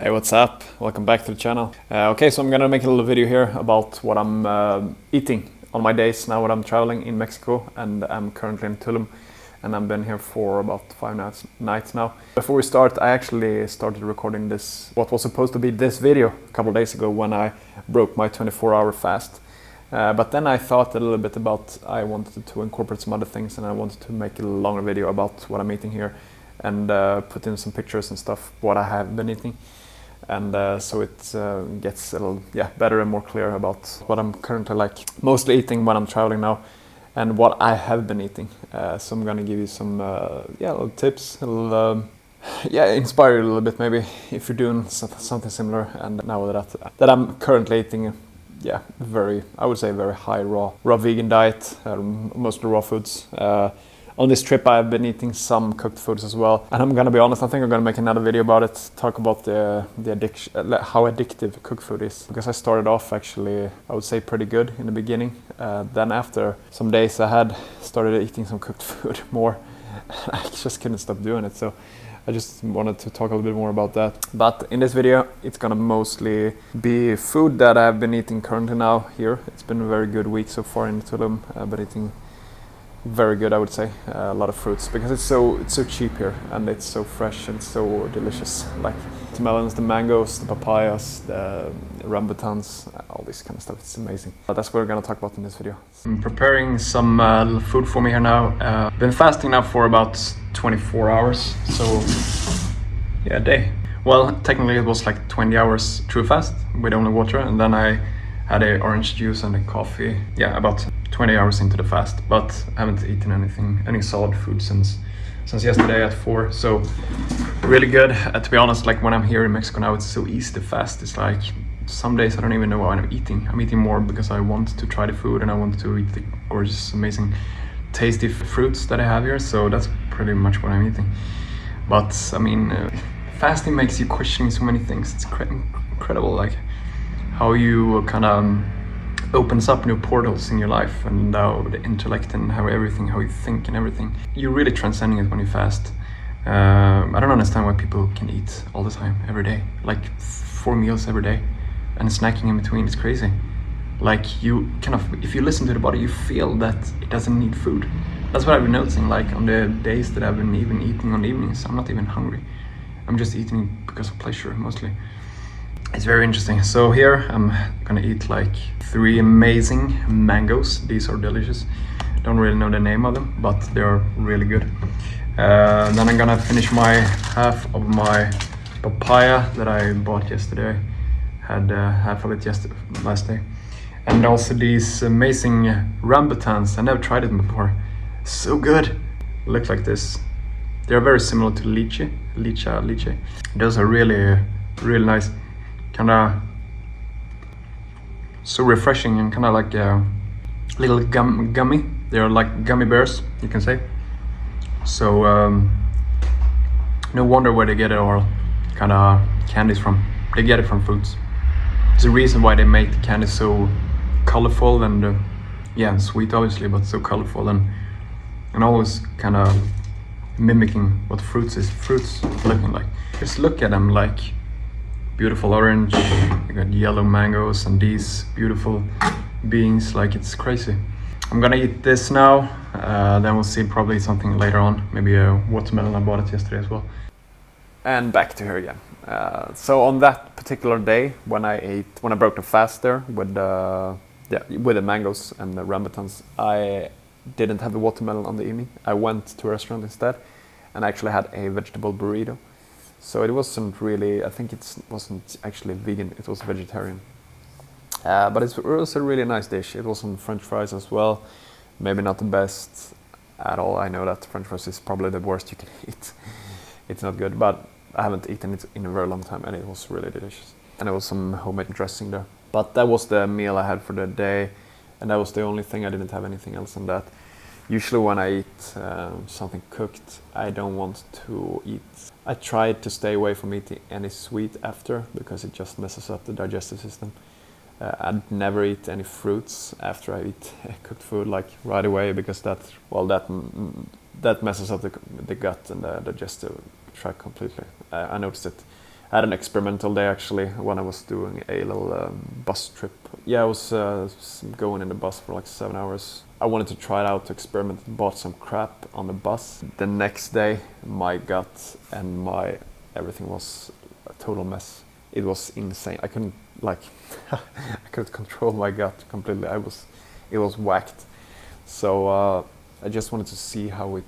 Hey, what's up? Welcome back to the channel. Okay, so I'm gonna make a little video here about what I'm eating on my days now when I'm traveling in Mexico, and I'm currently in Tulum, and I've been here for about 5 nights now. Before we start, I actually started recording what was supposed to be this video a couple of days ago when I broke my 24-hour fast. But then I thought a little bit about, I wanted to incorporate some other things, and I wanted to make a longer video about what I'm eating here and put in some pictures and stuff, what I have been eating. And so it gets a little better and more clear about what I'm currently mostly eating when I'm traveling now, and what I have been eating. So I'm gonna give you some little tips, a little inspire you a little bit maybe if you're doing something similar. And now that I'm currently eating I would say very high raw vegan diet, mostly raw foods. On this trip I've been eating some cooked foods as well, and I'm gonna be honest, I think I'm gonna make another video about it, talk about the addiction, how addictive cooked food is, because I started off actually, I would say, pretty good in the beginning. Then after some days I had started eating some cooked food more. I just couldn't stop doing it, so I just wanted to talk a little bit more about that. But in this video it's gonna mostly be food that I've been eating currently now here. It's been a very good week so far in Tulum. I've been eating very good, I would say. A lot of fruits, because it's so cheap here, and it's so fresh and so delicious. Like the melons, the mangoes, the papayas, the rambutans, all this kind of stuff. It's amazing. That's what we're gonna talk about in this video. I'm preparing some little food for me here now. Been fasting now for about 24 hours, so a day. Well, technically it was like 20 hours true fast with only water, and then I had a orange juice and a coffee. About 20 hours into the fast, but I haven't eaten any solid food since yesterday at 4. So really good. To be honest, like when I'm here in Mexico now, it's so easy to fast. It's like some days I don't even know what I'm eating. I'm eating more because I want to try the food and I want to eat the gorgeous, amazing, tasty fruits that I have here. So that's pretty much what I'm eating. But I mean, fasting makes you questioning so many things. It's incredible, like how you kind of opens up new portals in your life, and now the intellect and how you think and everything. You're really transcending it when you fast. I don't understand why people can eat all the time, every day, like 4 meals every day, and snacking in between. It's crazy. Like you kind of, if you listen to the body, you feel that it doesn't need food. That's what I've been noticing. Like on the days that I've been even eating on the evenings, I'm not even hungry. I'm just eating because of pleasure mostly. It's very interesting. So here I'm gonna eat like 3 amazing mangoes. These are delicious. Don't really know the name of them, but they're really good. Then I'm gonna finish my half of my papaya that I bought yesterday. Had half of it last day. And also these amazing rambutans. I never tried them before. So good. Look like this. They're very similar to lychee. Those are really nice. Kinda so refreshing and kinda like little gummy. They're like gummy bears, you can say. So no wonder where they get it all kinda candies from. They get it from fruits. There's a reason why they make the candy so colorful and sweet obviously, but so colorful and always kinda mimicking what fruits looking like. Just look at them, like beautiful orange, you got yellow mangoes and these beautiful beans, like it's crazy. I'm gonna eat this now, then we'll see probably something later on, maybe a watermelon. I bought it yesterday as well. And back to here again. So on that particular day when I broke the fast there with the mangoes and the rambutans, I didn't have the watermelon on the evening. I went to a restaurant instead and actually had a vegetable burrito. So it wasn't really, I think it wasn't actually vegan, it was vegetarian. But it was a really nice dish. It was on French fries as well. Maybe not the best at all. I know that French fries is probably the worst you can eat. It's not good, but I haven't eaten it in a very long time and it was really delicious. And there was some homemade dressing there. But that was the meal I had for the day, and that was the only thing. I didn't have anything else than that. Usually when I eat something cooked, I don't want to eat. I try to stay away from eating any sweet after, because it just messes up the digestive system. I'd never eat any fruits after I eat cooked food, like right away, because that messes up the gut and the digestive tract completely. I noticed it. I had an experimental day actually when I was doing a little bus trip. Yeah, I was going in the bus for like 7 hours. I wanted to try it out to experiment, bought some crap on the bus. The next day, my gut and everything was a total mess. It was insane. I couldn't I couldn't control my gut completely. It was whacked. So I just wanted to see how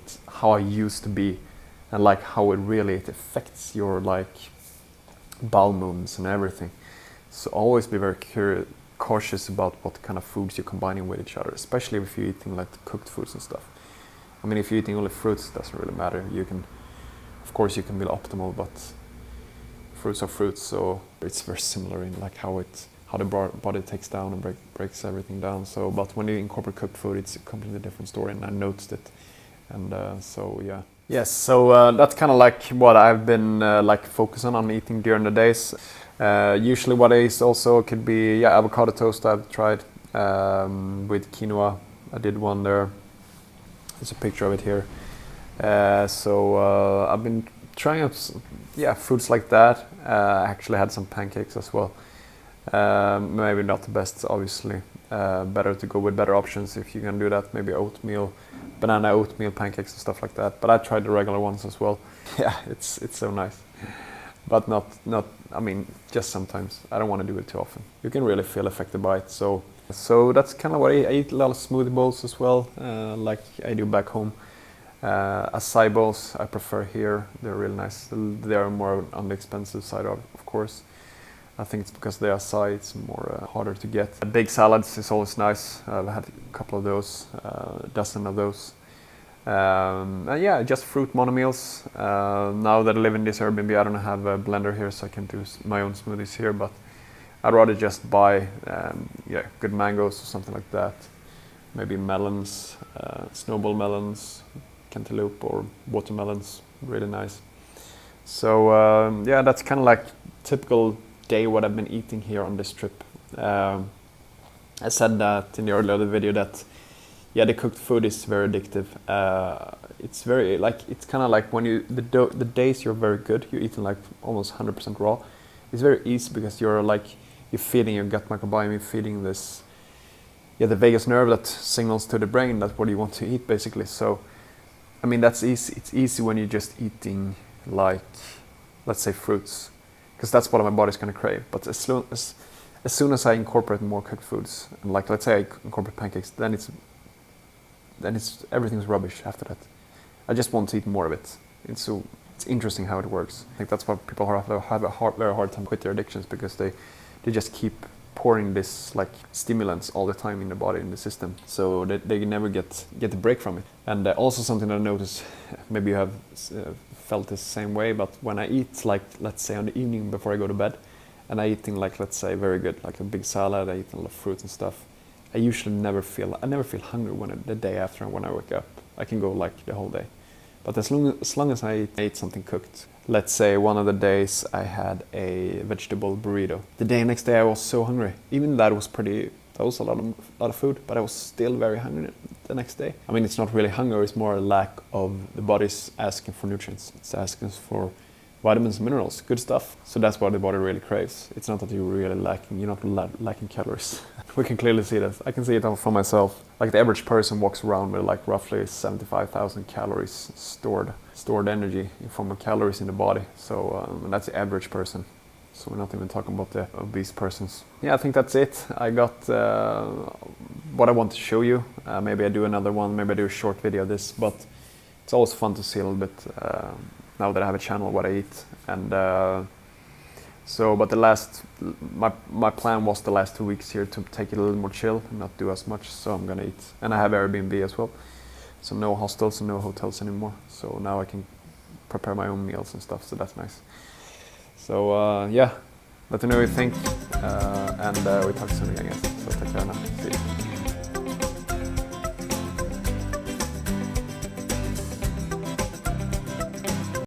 I used to be, and like how it affects your like bowel movements and everything. So always be very cautious about what kind of foods you're combining with each other, especially if you're eating like cooked foods and stuff. I mean, if you're eating only fruits, it doesn't really matter. Of course you can be optimal, but fruits are fruits, so it's very similar in like how the body takes down and breaks everything down. So, but when you incorporate cooked food, it's a completely different story, and I noticed it. And so yeah. Yes, so that's kind of like what I've been like focusing on eating during the days. Usually what I eat also could be avocado toast. I've tried with quinoa. I did one there. There's a picture of it here. So I've been trying out foods like that. I actually had some pancakes as well. Maybe not the best, obviously. Better to go with better options if you can do that. Maybe banana oatmeal pancakes and stuff like that. But I tried the regular ones as well. Yeah, it's so nice. But not. I mean, just sometimes. I don't want to do it too often. You can really feel affected by it. So that's kind of what I eat. A lot of smoothie bowls as well, like I do back home. Acai bowls I prefer here. They're really nice. They are more on the expensive side, of course. I think it's because they are acai, it's more harder to get. Big salads is always nice. I've had a couple of those, a dozen of those. And yeah, just fruit monomeals. Now that I live in this Airbnb, I don't have a blender here, so I can do my own smoothies here, but I'd rather just buy good mangoes or something like that. Maybe melons, snowball melons, cantaloupe or watermelons, really nice. So yeah, that's kind of like typical day what I've been eating here on this trip. I said that in the earlier video that the cooked food is very addictive. It's very it's kind of like when the days you're very good, you're eating like almost 100% raw. It's very easy because you're feeding your gut microbiome, you're feeding this the vagus nerve that signals to the brain that what you want to eat basically. So I mean that's easy. It's easy when you're just eating like, let's say, fruits, because that's what my body's going to crave. But as soon as I incorporate more cooked foods, and like let's say I incorporate pancakes, then it's everything's rubbish after that. I just want to eat more of it. It's interesting how it works. I think that's why people have a very hard time with their addictions, because they just keep pouring this like stimulants all the time in the body, in the system, so they never get a break from it. And also something that I noticed, maybe you have felt the same way, but when I eat like, let's say on the evening before I go to bed, and I eating like, let's say, very good, like a big salad, I eat a lot of fruits and stuff, I usually never feel hungry the day after when I wake up. I can go like the whole day. But as long as I ate something cooked, let's say one of the days I had a vegetable burrito. The next day I was so hungry. Even that was a lot of food, but I was still very hungry the next day. I mean, it's not really hunger, it's more a lack of the body's asking for nutrients. It's asking for vitamins and minerals, good stuff. So that's what the body really craves. It's not that you're really lacking, you're not lacking calories. We can clearly see that. I can see it for myself. Like the average person walks around with like roughly 75,000 calories stored energy in form of calories in the body. So that's the average person. So we're not even talking about the obese persons. Yeah, I think that's it. I got what I want to show you. Maybe I do another one, maybe I do a short video of this, but it's always fun to see a little bit now that I have a channel what I eat. And but my plan was the last 2 weeks here to take it a little more chill and not do as much, so I'm gonna eat. And I have Airbnb as well, so no hostels and no hotels anymore. So now I can prepare my own meals and stuff, so that's nice. So yeah, let me know what you think, and we talk soon again, guys. So take care now.